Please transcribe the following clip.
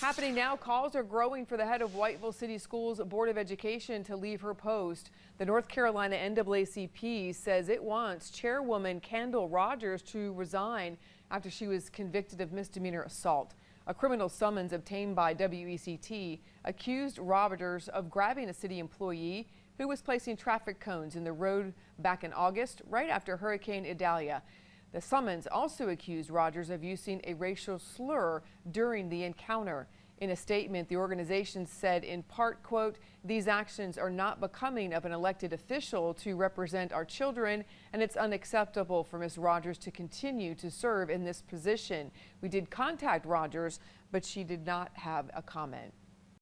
Happening now, calls are growing for the head of Whiteville City Schools Board of Education to leave her post. The North Carolina NAACP says it wants Chairwoman Kendall Rogers to resign after she was convicted of misdemeanor assault. A criminal summons obtained by WECT accused Rogers of grabbing a city employee who was placing traffic cones in the road back in August, right after Hurricane Idalia. The summons also accused Rogers of using a racial slur during the encounter. In a statement, the organization said in part, quote, "These actions are not becoming of an elected official to represent our children, and it's unacceptable for Ms. Rogers to continue to serve in this position. We did contact Rogers, but she did not have a comment."